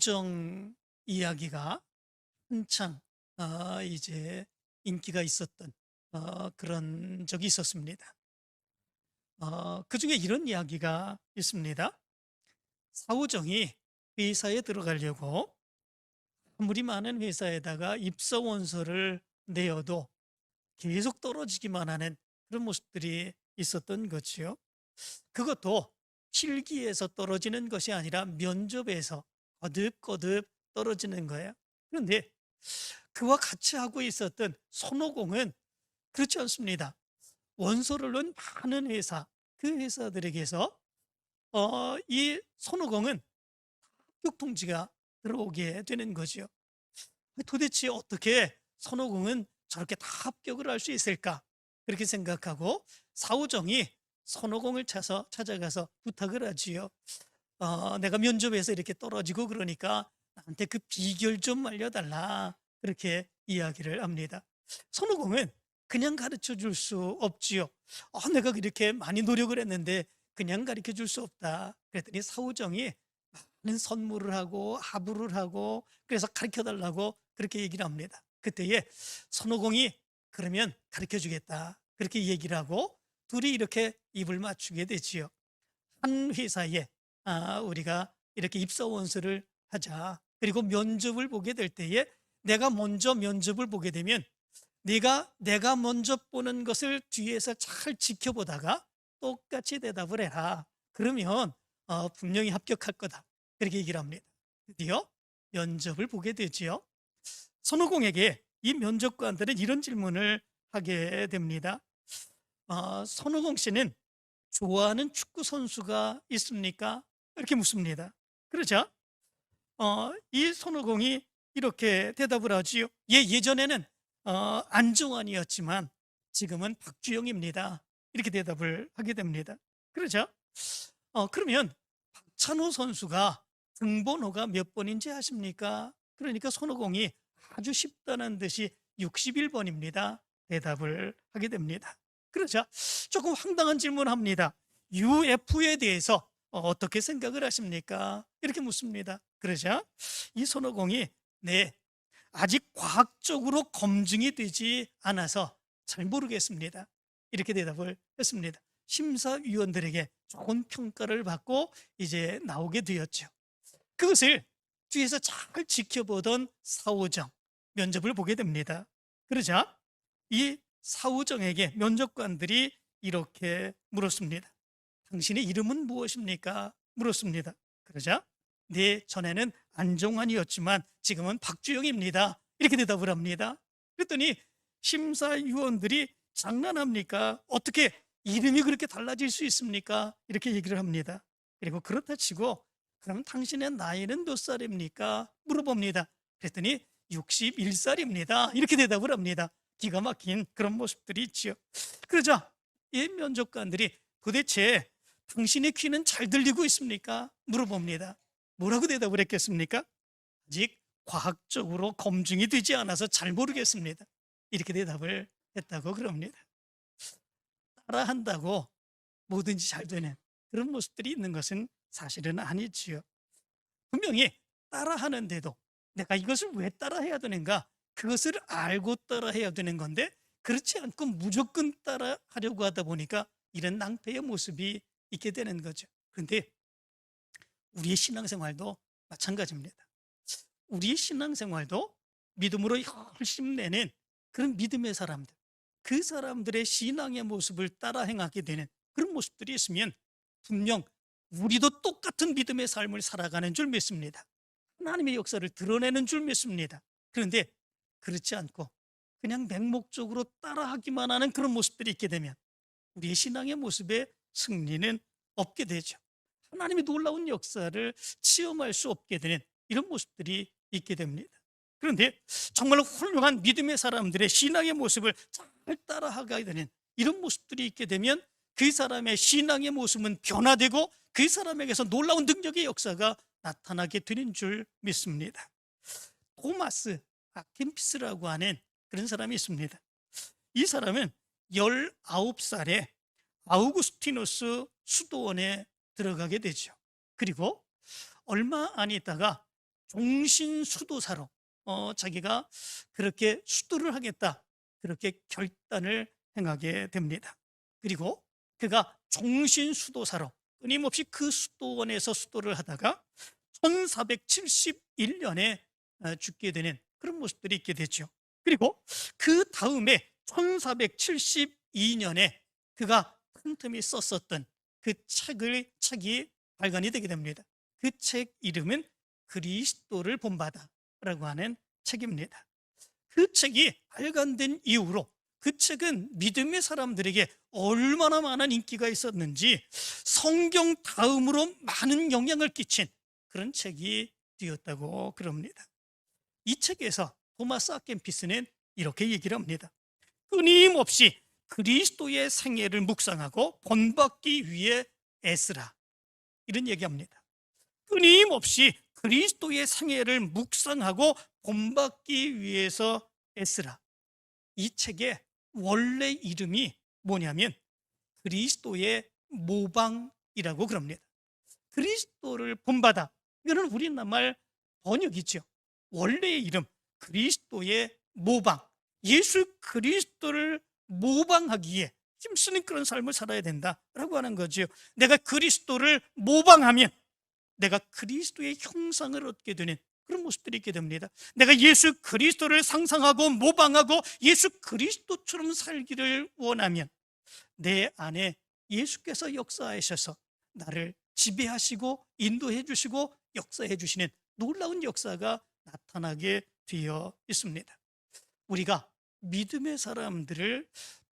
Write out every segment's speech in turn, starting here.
사후정 이야기가 한창 이제 인기가 있었던 그런 적이 있었습니다. 그중에 이런 이야기가 있습니다. 사후정이 회사에 들어가려고 아무리 많은 회사에다가 입사 원서를 내어도 계속 떨어지기만 하는 그런 모습들이 있었던 거지요. 그것도 실기에서 떨어지는 것이 아니라 면접에서 거듭거듭 떨어지는 거예요. 그런데 그와 같이 하고 있었던 손오공은 그렇지 않습니다. 원서를 넣은 많은 회사, 그 회사들에게서 이 손오공은 합격 통지가 들어오게 되는 거죠. 도대체 어떻게 손오공은 저렇게 다 합격을 할 수 있을까? 그렇게 생각하고 사후정이 손오공을 찾아가서 부탁을 하지요. 내가 면접에서 이렇게 떨어지고 그러니까 나한테 그 비결 좀 알려달라. 그렇게 이야기를 합니다. 손오공은 그냥 가르쳐 줄 수 없지요. 내가 그렇게 많이 노력을 했는데 그냥 가르쳐 줄 수 없다. 그랬더니 사후정이 많은 선물을 하고 하부를 하고 그래서 가르쳐 달라고 그렇게 얘기를 합니다. 그때에 손오공이 그러면 가르쳐 주겠다. 그렇게 얘기를 하고 둘이 이렇게 입을 맞추게 되지요. 한 회사에 우리가 이렇게 입사 원서를 하자. 그리고 면접을 보게 될 때에 내가 먼저 면접을 보게 되면 내가 먼저 보는 것을 뒤에서 잘 지켜보다가 똑같이 대답을 해라. 그러면 분명히 합격할 거다. 그렇게 얘기를 합니다. 드디어 면접을 보게 되지요. 손오공에게 이 면접관들은 이런 질문을 하게 됩니다. 손오공 씨는 좋아하는 축구 선수가 있습니까? 이렇게 묻습니다. 그러자 이 손오공이 이렇게 대답을 하지요. 예전에는 안정환이었지만 지금은 박주영입니다. 이렇게 대답을 하게 됩니다. 그러자 그러면 박찬호 선수가 등번호가 몇 번인지 아십니까? 그러니까 손오공이 아주 쉽다는 듯이 61번입니다. 대답을 하게 됩니다. 그러자 조금 황당한 질문합니다. UFO에 대해서 어떻게 생각을 하십니까? 이렇게 묻습니다. 그러자 이 손오공이 네, 아직 과학적으로 검증이 되지 않아서 잘 모르겠습니다. 이렇게 대답을 했습니다. 심사위원들에게 좋은 평가를 받고 이제 나오게 되었죠. 그것을 뒤에서 잘 지켜보던 사후정 면접을 보게 됩니다. 그러자 이 사후정에게 면접관들이 이렇게 물었습니다. 당신의 이름은 무엇입니까? 물었습니다. 그러자 네, 전에는 안정환이었지만 지금은 박주영입니다. 이렇게 대답을 합니다. 그랬더니 심사위원들이 장난합니까? 어떻게 이름이 그렇게 달라질 수 있습니까? 이렇게 얘기를 합니다. 그리고 그렇다 치고 그럼 당신의 나이는 몇 살입니까? 물어봅니다. 그랬더니 61살입니다. 이렇게 대답을 합니다. 기가 막힌 그런 모습들이 있지요. 그러자 이 면접관들이 도대체 당신의 귀는 잘 들리고 있습니까? 물어봅니다. 뭐라고 대답을 했겠습니까? 아직 과학적으로 검증이 되지 않아서 잘 모르겠습니다. 이렇게 대답을 했다고 그럽니다. 따라한다고 뭐든지 잘 되는 그런 모습들이 있는 것은 사실은 아니지요. 분명히 따라하는데도 내가 이것을 왜 따라해야 되는가? 그것을 알고 따라해야 되는 건데 그렇지 않고 무조건 따라하려고 하다 보니까 이런 낭패의 모습이 있게 되는 거죠. 그런데 우리의 신앙생활도 마찬가지입니다. 우리의 신앙생활도 믿음으로 훨씬 내는 그런 믿음의 사람들, 그 사람들의 신앙의 모습을 따라 행하게 되는 그런 모습들이 있으면 분명 우리도 똑같은 믿음의 삶을 살아가는 줄 믿습니다. 하나님의 역사를 드러내는 줄 믿습니다. 그런데 그렇지 않고 그냥 맹목적으로 따라하기만 하는 그런 모습들이 있게 되면 우리의 신앙의 모습에 승리는 없게 되죠. 하나님의 놀라운 역사를 체험할 수 없게 되는 이런 모습들이 있게 됩니다. 그런데 정말로 훌륭한 믿음의 사람들의 신앙의 모습을 잘 따라가게 되는 이런 모습들이 있게 되면 그 사람의 신앙의 모습은 변화되고 그 사람에게서 놀라운 능력의 역사가 나타나게 되는 줄 믿습니다. 토마스 아켄피스라고 하는 그런 사람이 있습니다. 이 사람은 19살에 아우구스티누스 수도원에 들어가게 되죠. 그리고 얼마 안 있다가 종신 수도사로 자기가 그렇게 수도를 하겠다, 그렇게 결단을 행하게 됩니다. 그리고 그가 종신 수도사로 끊임없이 그 수도원에서 수도를 하다가 1471년에 죽게 되는 그런 모습들이 있게 되죠. 그리고 그 다음에 1472년에 그가 틈틈이 썼었던 그 책이 발간이 되게 됩니다. 그 책 이름은 그리스도를 본받아라고 하는 책입니다. 그 책이 발간된 이후로 그 책은 믿음의 사람들에게 얼마나 많은 인기가 있었는지 성경 다음으로 많은 영향을 끼친 그런 책이 되었다고 그럽니다. 이 책에서 토마스 아켄피스는 이렇게 얘기를 합니다. 끊임없이 그리스도의 생애를 묵상하고 본받기 위해 애쓰라, 이런 얘기합니다. 끊임없이 그리스도의 생애를 묵상하고 본받기 위해서 애쓰라. 이 책의 원래 이름이 뭐냐면 그리스도의 모방이라고 그럽니다. 그리스도를 본받아, 이거는 우리나라 번역이죠. 원래의 이름 그리스도의 모방, 예수 그리스도를 모방하기에 힘쓰는 그런 삶을 살아야 된다라고 하는 거죠. 내가 그리스도를 모방하면 내가 그리스도의 형상을 얻게 되는 그런 모습들이 있게 됩니다. 내가 예수 그리스도를 상상하고 모방하고 예수 그리스도처럼 살기를 원하면 내 안에 예수께서 역사하셔서 나를 지배하시고 인도해 주시고 역사해 주시는 놀라운 역사가 나타나게 되어 있습니다. 우리가 믿음의 사람들을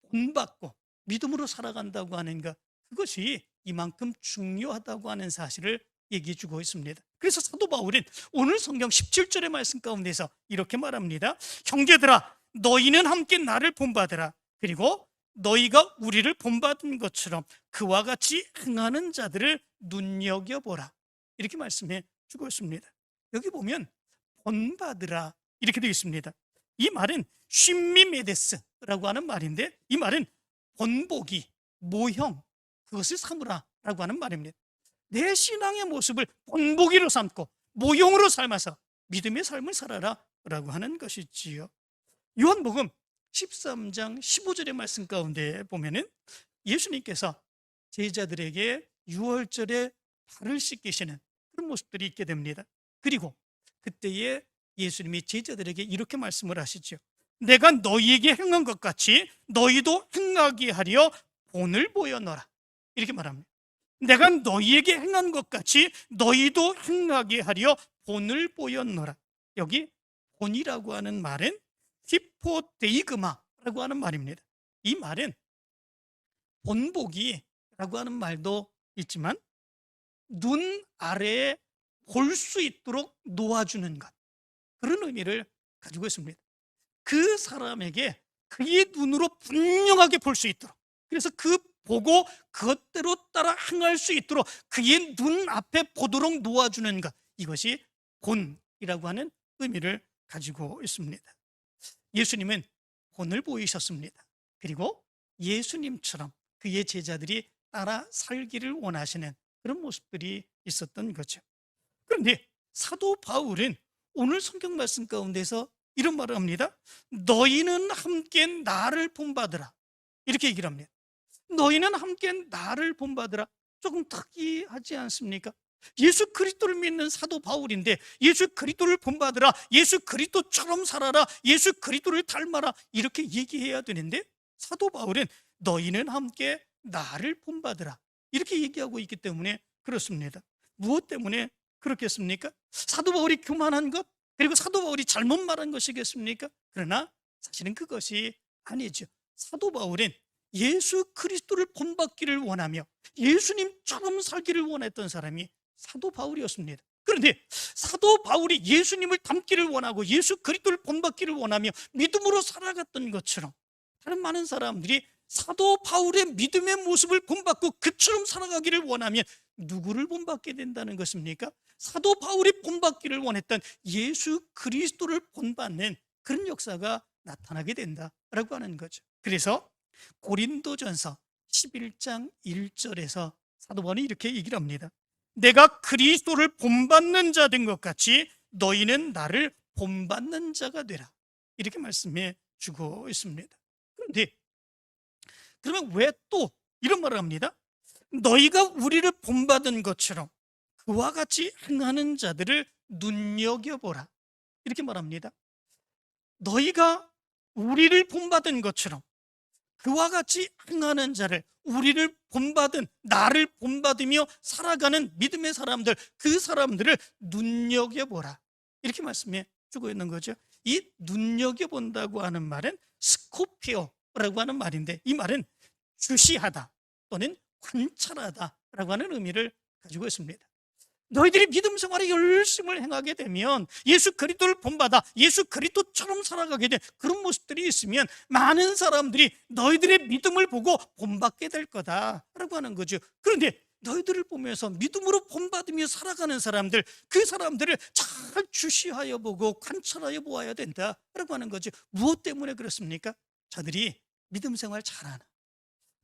본받고 믿음으로 살아간다고 하는 것, 그것이 이만큼 중요하다고 하는 사실을 얘기해 주고 있습니다. 그래서 사도 바울은 오늘 성경 17절의 말씀 가운데서 이렇게 말합니다. 형제들아, 너희는 함께 나를 본받으라. 그리고 너희가 우리를 본받은 것처럼 그와 같이 행하는 자들을 눈여겨보라. 이렇게 말씀해 주고 있습니다. 여기 보면 본받으라 이렇게 되어 있습니다. 이 말은 쉼미메데스라고 하는 말인데, 이 말은 본보기, 모형, 그것을 삼으라라고 하는 말입니다. 내 신앙의 모습을 본보기로 삼고 모형으로 삶아서 믿음의 삶을 살아라라고 하는 것이지요. 요한복음 13장 15절의 말씀 가운데 보면은 예수님께서 제자들에게 유월절에 발을 씻기시는 그런 모습들이 있게 됩니다. 그리고 그때에 예수님이 제자들에게 이렇게 말씀을 하시죠. 내가 너희에게 행한 것 같이 너희도 행하게 하려 본을 보여너라, 이렇게 말합니다. 내가 너희에게 행한 것 같이 너희도 행하게 하려 본을 보여너라. 여기 본이라고 하는 말은 히포데이그마라고 하는 말입니다. 이 말은 본보기라고 하는 말도 있지만 눈 아래에 볼 수 있도록 놓아주는 것, 그런 의미를 가지고 있습니다. 그 사람에게 그의 눈으로 분명하게 볼 수 있도록, 그래서 그 보고 그것대로 따라 행할 수 있도록 그의 눈 앞에 보도록 놓아주는 것, 이것이 본이라고 하는 의미를 가지고 있습니다. 예수님은 본을 보이셨습니다. 그리고 예수님처럼 그의 제자들이 따라 살기를 원하시는 그런 모습들이 있었던 거죠. 그런데 사도 바울은 오늘 성경 말씀 가운데서 이런 말을 합니다. 너희는 함께 나를 본받으라, 이렇게 얘기를 합니다. 너희는 함께 나를 본받으라. 조금 특이하지 않습니까? 예수 그리스도를 믿는 사도 바울인데 예수 그리스도를 본받으라, 예수 그리스도처럼 살아라, 예수 그리스도를 닮아라, 이렇게 얘기해야 되는데 사도 바울은 너희는 함께 나를 본받으라, 이렇게 얘기하고 있기 때문에 그렇습니다. 무엇 때문에 그렇겠습니까? 사도 바울이 교만한 것, 그리고 사도 바울이 잘못 말한 것이겠습니까? 그러나 사실은 그것이 아니죠. 사도 바울은 예수 그리스도를 본받기를 원하며 예수님처럼 살기를 원했던 사람이 사도 바울이었습니다. 그런데 사도 바울이 예수님을 닮기를 원하고 예수 그리스도를 본받기를 원하며 믿음으로 살아갔던 것처럼 다른 많은 사람들이 사도 바울의 믿음의 모습을 본받고 그처럼 살아가기를 원하면 누구를 본받게 된다는 것입니까? 사도 바울이 본받기를 원했던 예수 그리스도를 본받는 그런 역사가 나타나게 된다라고 하는 거죠. 그래서 고린도전서 11장 1절에서 사도 바울이 이렇게 얘기를 합니다. 내가 그리스도를 본받는 자 된 것 같이 너희는 나를 본받는 자가 되라. 이렇게 말씀해 주고 있습니다. 그런데 그러면 왜 또 이런 말을 합니다? 너희가 우리를 본받은 것처럼 그와 같이 행하는 자들을 눈여겨보라. 이렇게 말합니다. 너희가 우리를 본받은 것처럼 그와 같이 행하는 자를, 우리를 본받은, 나를 본받으며 살아가는 믿음의 사람들, 그 사람들을 눈여겨보라. 이렇게 말씀해 주고 있는 거죠. 이 눈여겨본다고 하는 말은 스코피오라고 하는 말인데, 이 말은 주시하다 또는 관찰하다라고 하는 의미를 가지고 있습니다. 너희들이 믿음 생활에 열심을 행하게 되면, 예수 그리스도를 본받아 예수 그리스도처럼 살아가게 된 그런 모습들이 있으면 많은 사람들이 너희들의 믿음을 보고 본받게 될 거다라고 하는 거죠. 그런데 너희들을 보면서 믿음으로 본받으며 살아가는 사람들, 그 사람들을 잘 주시하여 보고 관찰하여 보아야 된다라고 하는 거죠. 무엇 때문에 그렇습니까? 저들이 믿음 생활 잘하나,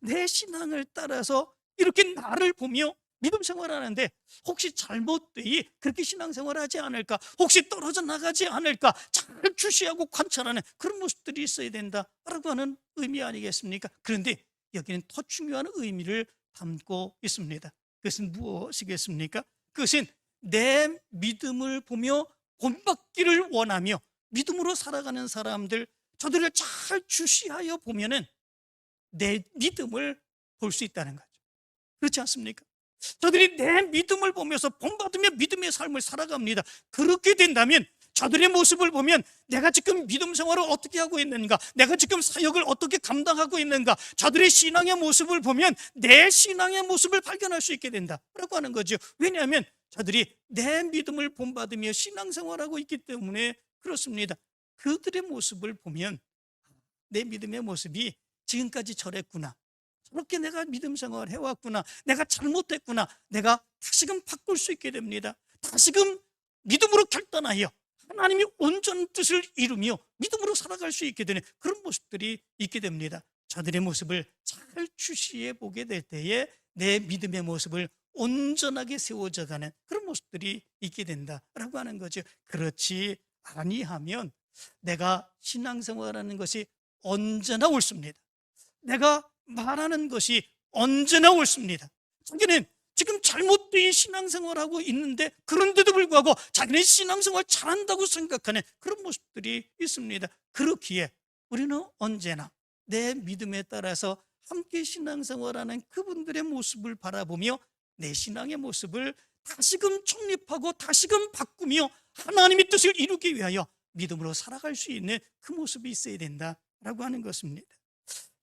내 신앙을 따라서 이렇게 나를 보며 믿음 생활하는데 혹시 잘못되이 그렇게 신앙생활을 하지 않을까, 혹시 떨어져 나가지 않을까 잘 주시하고 관찰하는 그런 모습들이 있어야 된다라고 하는 의미 아니겠습니까? 그런데 여기는 더 중요한 의미를 담고 있습니다. 그것은 무엇이겠습니까? 그것은 내 믿음을 보며 본받기를 원하며 믿음으로 살아가는 사람들, 저들을 잘 주시하여 보면은 내 믿음을 볼 수 있다는 거죠. 그렇지 않습니까? 저들이 내 믿음을 보면서 본받으며 믿음의 삶을 살아갑니다. 그렇게 된다면 저들의 모습을 보면 내가 지금 믿음 생활을 어떻게 하고 있는가, 내가 지금 사역을 어떻게 감당하고 있는가, 저들의 신앙의 모습을 보면 내 신앙의 모습을 발견할 수 있게 된다라고 하는 거죠. 왜냐하면 저들이 내 믿음을 본받으며 신앙생활하고 있기 때문에 그렇습니다. 그들의 모습을 보면 내 믿음의 모습이 지금까지 저랬구나, 저렇게 내가 믿음 생활을 해왔구나, 내가 잘못했구나, 내가 다시금 바꿀 수 있게 됩니다. 다시금 믿음으로 결단하여 하나님이 온전한 뜻을 이루며 믿음으로 살아갈 수 있게 되는 그런 모습들이 있게 됩니다. 저들의 모습을 잘 주시해 보게 될 때에 내 믿음의 모습을 온전하게 세워져가는 그런 모습들이 있게 된다라고 하는 거죠. 그렇지 아니하면 내가 신앙생활하는 것이 언제나 옳습니다. 내가 말하는 것이 언제나 옳습니다. 자기는 지금 잘못된 신앙생활하고 있는데 그런데도 불구하고 자기는 신앙생활 잘한다고 생각하는 그런 모습들이 있습니다. 그렇기에 우리는 언제나 내 믿음에 따라서 함께 신앙생활하는 그분들의 모습을 바라보며 내 신앙의 모습을 다시금 정립하고 다시금 바꾸며 하나님의 뜻을 이루기 위하여 믿음으로 살아갈 수 있는 그 모습이 있어야 된다라고 하는 것입니다.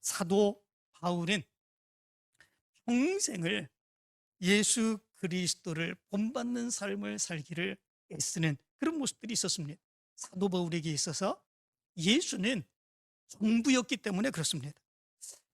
사도 바울은 평생을 예수 그리스도를 본받는 삶을 살기를 애쓰는 그런 모습들이 있었습니다. 사도 바울에게 있어서 예수는 전부였기 때문에 그렇습니다.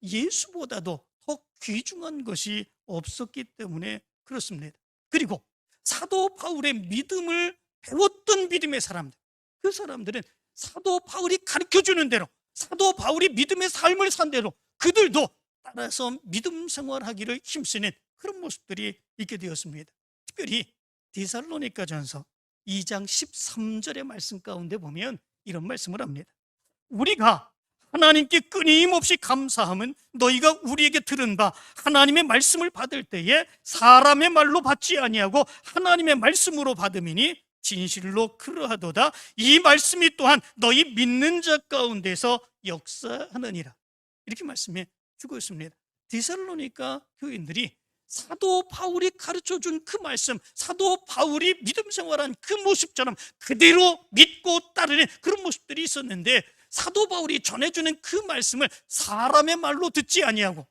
예수보다도 더 귀중한 것이 없었기 때문에 그렇습니다. 그리고 사도 바울의 믿음을 배웠던 믿음의 사람들, 그 사람들은 사도 바울이 가르쳐주는 대로, 사도 바울이 믿음의 삶을 산 대로 그들도 따라서 믿음 생활하기를 힘쓰는 그런 모습들이 있게 되었습니다. 특별히 데살로니가전서 2장 13절의 말씀 가운데 보면 이런 말씀을 합니다. 우리가 하나님께 끊임없이 감사함은 너희가 우리에게 들은 바 하나님의 말씀을 받을 때에 사람의 말로 받지 아니하고 하나님의 말씀으로 받음이니 진실로 그러하도다. 이 말씀이 또한 너희 믿는 자 가운데서 역사하느니라. 이렇게 말씀해 주고 있습니다. 데살로니가 교인들이 사도 바울이 가르쳐준 그 말씀, 사도 바울이 믿음 생활한 그 모습처럼 그대로 믿고 따르는 그런 모습들이 있었는데, 사도 바울이 전해주는 그 말씀을 사람의 말로 듣지 아니하고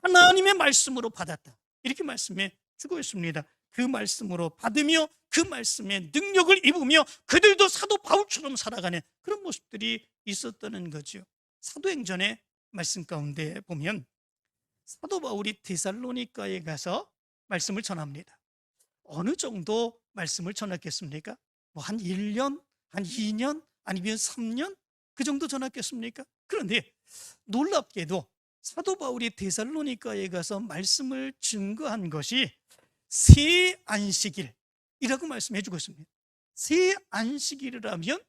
하나님의 말씀으로 받았다, 이렇게 말씀해 주고 있습니다. 그 말씀으로 받으며 그 말씀의 능력을 입으며 그들도 사도 바울처럼 살아가는 그런 모습들이 있었다는 거죠. 사도행전의 말씀 가운데 보면 사도 바울이 데살로니가에 가서 말씀을 전합니다. 어느 정도 말씀을 전했겠습니까? 한 1년, 한 2년, 아니면 3년 그 정도 전했겠습니까? 그런데 놀랍게도 사도 바울이 데살로니가에 가서 말씀을 증거한 것이 새 안식일이라고 말씀해 주고 있습니다. 새 안식일이라면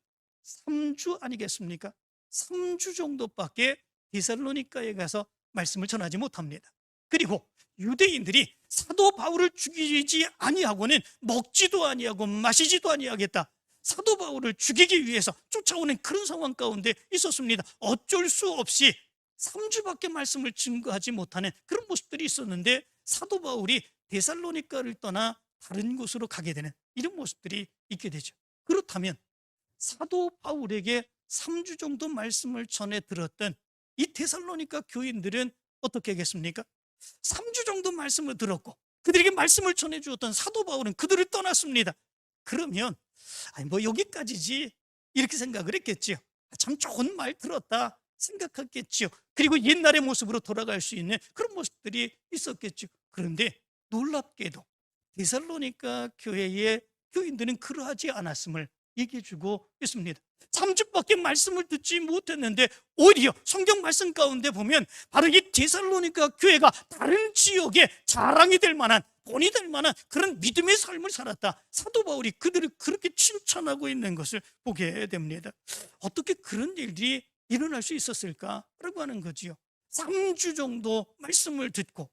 3주 아니겠습니까? 3주 정도밖에 데살로니가에 가서 말씀을 전하지 못합니다. 그리고 유대인들이 사도 바울을 죽이지 아니하고는 먹지도 아니하고 마시지도 아니하겠다, 사도 바울을 죽이기 위해서 쫓아오는 그런 상황 가운데 있었습니다. 어쩔 수 없이 3주밖에 말씀을 증거하지 못하는 그런 모습들이 있었는데, 사도 바울이 데살로니가를 떠나 다른 곳으로 가게 되는 이런 모습들이 있게 되죠. 그렇다면 사도 바울에게 3주 정도 말씀을 전해 들었던 이 데살로니가 교인들은 어떻게 하겠습니까? 3주 정도 말씀을 들었고 그들에게 말씀을 전해 주었던 사도 바울은 그들을 떠났습니다. 그러면 뭐 여기까지지 이렇게 생각을 했겠지요. 참 좋은 말 들었다 생각했겠지요. 그리고 옛날의 모습으로 돌아갈 수 있는 그런 모습들이 있었겠죠. 그런데 놀랍게도 데살로니가 교회의 교인들은 그러하지 않았음을 얘기해 주고 있습니다. 3주밖에 말씀을 듣지 못했는데 오히려 성경 말씀 가운데 보면 바로 이 데살로니가 교회가 다른 지역에 자랑이 될 만한, 본이 될 만한 그런 믿음의 삶을 살았다, 사도 바울이 그들을 그렇게 칭찬하고 있는 것을 보게 됩니다. 어떻게 그런 일들이 일어날 수 있었을까라고 하는 거지요. 3주 정도 말씀을 듣고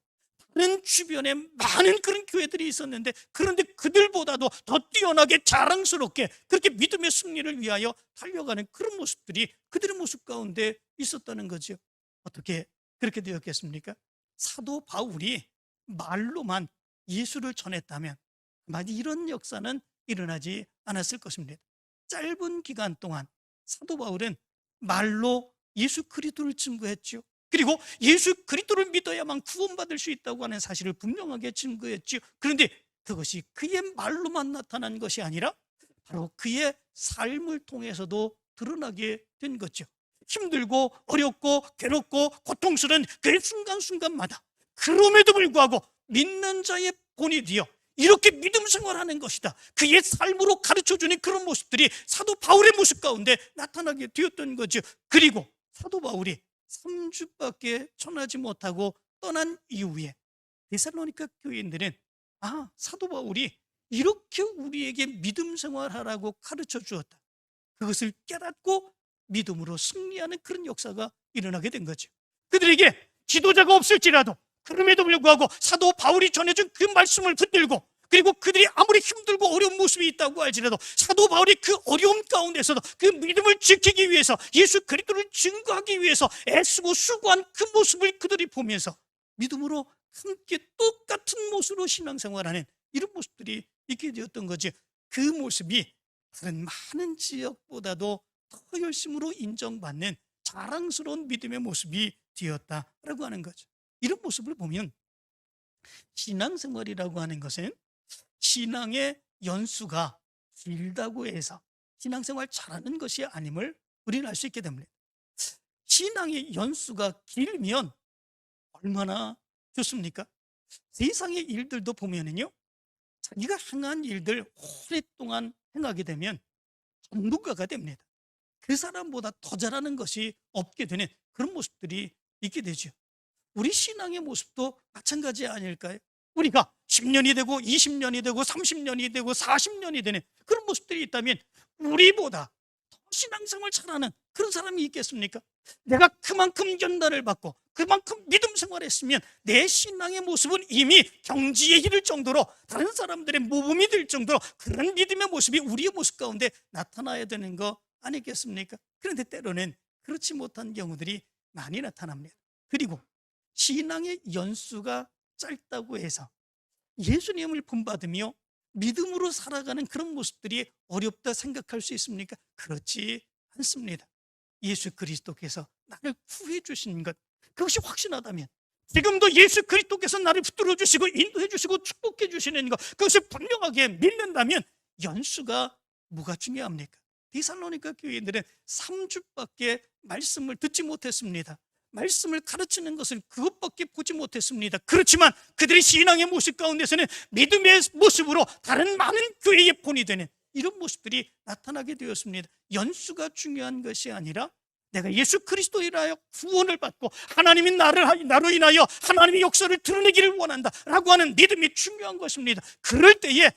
다른 주변에 많은 그런 교회들이 있었는데, 그런데 그들보다도 더 뛰어나게 자랑스럽게 그렇게 믿음의 승리를 위하여 달려가는 그런 모습들이 그들의 모습 가운데 있었다는 거죠. 어떻게 그렇게 되었겠습니까? 사도 바울이 말로만 예수를 전했다면 아마 이런 역사는 일어나지 않았을 것입니다. 짧은 기간 동안 사도 바울은 말로 예수 그리스도를 증거했죠. 그리고 예수 그리스도를 믿어야만 구원받을 수 있다고 하는 사실을 분명하게 증거했죠. 그런데 그것이 그의 말로만 나타난 것이 아니라 바로 그의 삶을 통해서도 드러나게 된 거죠. 힘들고 어렵고 괴롭고 고통스러운 그 순간순간마다 그럼에도 불구하고 믿는 자의 본이 되어 이렇게 믿음 생활하는 것이다, 그의 삶으로 가르쳐주는 그런 모습들이 사도 바울의 모습 가운데 나타나게 되었던 거죠. 그리고 사도 바울이 3주밖에 전하지 못하고 떠난 이후에 데살로니가 교인들은 사도 바울이 이렇게 우리에게 믿음 생활하라고 가르쳐 주었다, 그것을 깨닫고 믿음으로 승리하는 그런 역사가 일어나게 된 거죠. 그들에게 지도자가 없을지라도 그럼에도 불구하고 사도 바울이 전해준 그 말씀을 붙들고, 그리고 그들이 아무리 힘들고 어려운 모습이 있다고 할지라도 사도 바울이 그 어려움 가운데서도 그 믿음을 지키기 위해서, 예수 그리스도를 증거하기 위해서 애쓰고 수고한 그 모습을 그들이 보면서 믿음으로 함께 똑같은 모습으로 신앙생활하는 이런 모습들이 있게 되었던 거죠. 그 모습이 다른 많은 지역보다도 더 열심으로 인정받는 자랑스러운 믿음의 모습이 되었다라고 하는 거죠. 이런 모습을 보면 신앙생활이라고 하는 것은 신앙의 연수가 길다고 해서 신앙생활 잘하는 것이 아님을 우리는 알 수 있게 됩니다. 신앙의 연수가 길면 얼마나 좋습니까? 세상의 일들도 보면은요, 자기가 행한 일들 오랫동안 행하게 되면 전문가가 됩니다. 그 사람보다 더 잘하는 것이 없게 되는 그런 모습들이 있게 되죠. 우리 신앙의 모습도 마찬가지 아닐까요? 우리가 10년이 되고 20년이 되고 30년이 되고 40년이 되는 그런 모습들이 있다면 우리보다 더 신앙생활 잘하는 그런 사람이 있겠습니까? 내가 그만큼 연단을 받고 그만큼 믿음 생활했으면 내 신앙의 모습은 이미 경지에 이를 정도로, 다른 사람들의 모범이 될 정도로 그런 믿음의 모습이 우리의 모습 가운데 나타나야 되는 거 아니겠습니까? 그런데 때로는 그렇지 못한 경우들이 많이 나타납니다. 그리고 신앙의 연수가 짧다고 해서 예수님을 본받으며 믿음으로 살아가는 그런 모습들이 어렵다 생각할 수 있습니까? 그렇지 않습니다. 예수 그리스도께서 나를 구해 주신 것, 그것이 확신하다면, 지금도 예수 그리스도께서 나를 붙들어 주시고 인도해 주시고 축복해 주시는 것, 그것을 분명하게 믿는다면 연수가 뭐가 중요합니까? 데살로니가 교인들은 3주밖에 말씀을 듣지 못했습니다. 말씀을 가르치는 것을 그것밖에 보지 못했습니다. 그렇지만 그들의 신앙의 모습 가운데서는 믿음의 모습으로 다른 많은 교회의 본이 되는 이런 모습들이 나타나게 되었습니다. 연수가 중요한 것이 아니라 내가 예수 그리스도로 인하여 구원을 받고 하나님이 나로 인하여 하나님의 역사를 드러내기를 원한다 라고 하는 믿음이 중요한 것입니다. 그럴 때에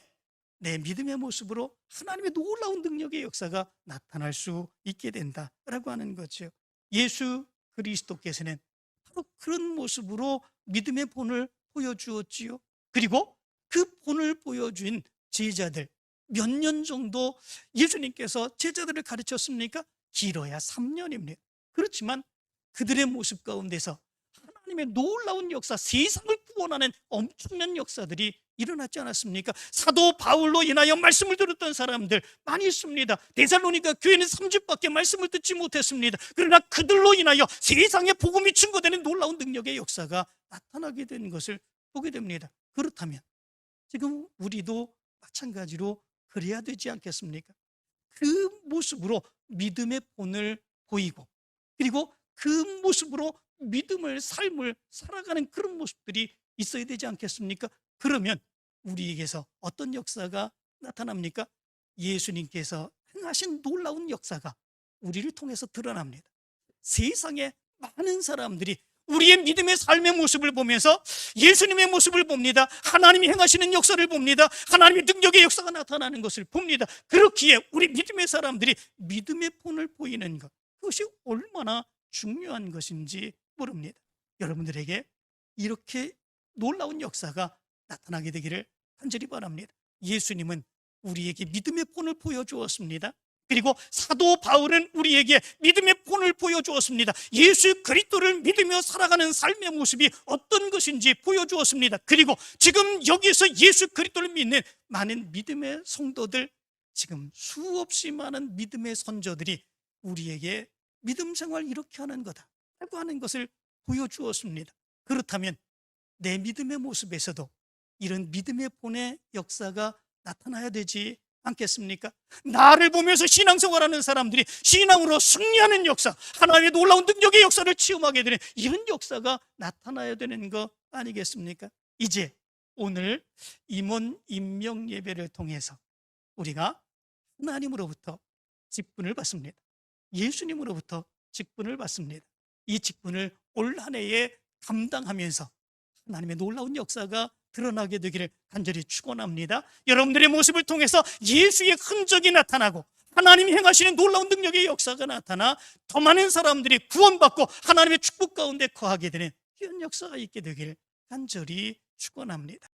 내 믿음의 모습으로 하나님의 놀라운 능력의 역사가 나타날 수 있게 된다라고 하는 거죠. 예수 그리스도께서는 바로 그런 모습으로 믿음의 본을 보여주었지요. 그리고 그 본을 보여준 제자들, 몇 년 정도 예수님께서 제자들을 가르쳤습니까? 길어야 3년입니다. 그렇지만 그들의 모습 가운데서 하나님의 놀라운 역사, 세상을 구원하는 엄청난 역사들이 일어났지 않았습니까? 사도 바울로 인하여 말씀을 들었던 사람들 많이 있습니다. 데살로니가 교회는 3주밖에 말씀을 듣지 못했습니다. 그러나 그들로 인하여 세상에 복음이 증거되는 놀라운 능력의 역사가 나타나게 된 것을 보게 됩니다. 그렇다면 지금 우리도 마찬가지로 그래야 되지 않겠습니까? 그 모습으로 믿음의 본을 보이고, 그리고 그 모습으로 믿음을, 삶을 살아가는 그런 모습들이 있어야 되지 않겠습니까? 그러면 우리에게서 어떤 역사가 나타납니까? 예수님께서 행하신 놀라운 역사가 우리를 통해서 드러납니다. 세상에 많은 사람들이 우리의 믿음의 삶의 모습을 보면서 예수님의 모습을 봅니다. 하나님이 행하시는 역사를 봅니다. 하나님의 능력의 역사가 나타나는 것을 봅니다. 그렇기에 우리 믿음의 사람들이 믿음의 본을 보이는 것, 그것이 얼마나 중요한 것인지 모릅니다. 여러분들에게 이렇게 놀라운 역사가 나타나게 되기를 간절히 바랍니다. 예수님은 우리에게 믿음의 본을 보여주었습니다. 그리고 사도 바울은 우리에게 믿음의 본을 보여주었습니다. 예수 그리스도를 믿으며 살아가는 삶의 모습이 어떤 것인지 보여주었습니다. 그리고 지금 여기서 예수 그리스도를 믿는 많은 믿음의 성도들, 지금 수없이 많은 믿음의 선조들이 우리에게 믿음 생활 이렇게 하는 거다 라고 하는 것을 보여주었습니다. 그렇다면 내 믿음의 모습에서도 이런 믿음의 본의 역사가 나타나야 되지 않겠습니까? 나를 보면서 신앙생활하는 사람들이 신앙으로 승리하는 역사, 하나님의 놀라운 능력의 역사를 체험하게 되는 이런 역사가 나타나야 되는 거 아니겠습니까? 이제 오늘 임원 임명 예배를 통해서 우리가 하나님으로부터 직분을 받습니다. 예수님으로부터 직분을 받습니다. 이 직분을 올 한 해에 감당하면서 하나님의 놀라운 역사가 드러나게 되기를 간절히 축원합니다. 여러분들의 모습을 통해서 예수의 흔적이 나타나고 하나님이 행하시는 놀라운 능력의 역사가 나타나 더 많은 사람들이 구원받고 하나님의 축복 가운데 거하게 되는 이런 역사가 있게 되기를 간절히 축원합니다.